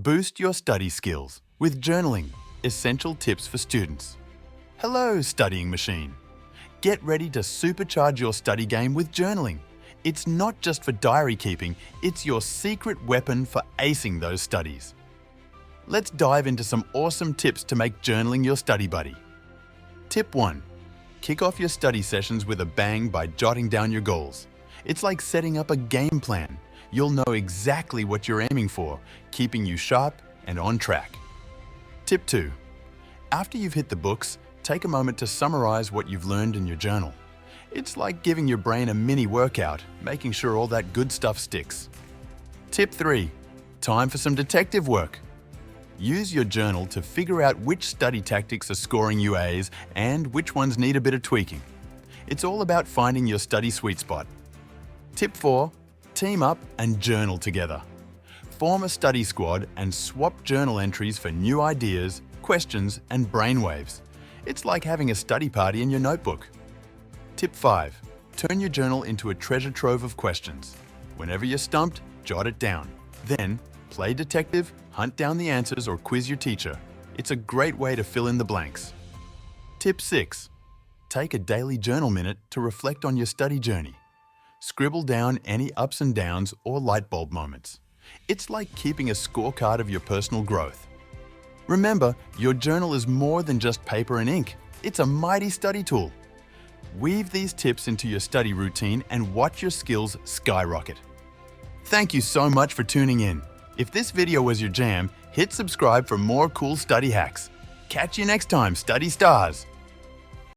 Boost your study skills with journaling, essential tips for students. Hello, studying machine. Get ready to supercharge your study game with journaling. It's not just for diary keeping, it's your secret weapon for acing those studies. Let's dive into some awesome tips to make journaling your study buddy. Tip 1. Kick off your study sessions with a bang by jotting down your goals. It's like setting up a game plan. You'll know exactly what you're aiming for, keeping you sharp and on track. Tip 2. After you've hit the books, take a moment to summarize what you've learned in your journal. It's like giving your brain a mini workout, making sure all that good stuff sticks. Tip 3. Time for some detective work. Use your journal to figure out which study tactics are scoring you A's and which ones need a bit of tweaking. It's all about finding your study sweet spot. Tip 4. Team up and journal together. Form a study squad and swap journal entries for new ideas, questions, and brainwaves. It's like having a study party in your notebook. Tip 5. Turn your journal into a treasure trove of questions. Whenever you're stumped, jot it down. Then, play detective, hunt down the answers, or quiz your teacher. It's a great way to fill in the blanks. Tip 6. Take a daily journal minute to reflect on your study journey. Scribble down any ups and downs or light bulb moments. It's like keeping a scorecard of your personal growth. Remember, your journal is more than just paper and ink. It's a mighty study tool. Weave these tips into your study routine and watch your skills skyrocket. Thank you so much for tuning in. If this video was your jam, hit subscribe for more cool study hacks. Catch you next time, study stars!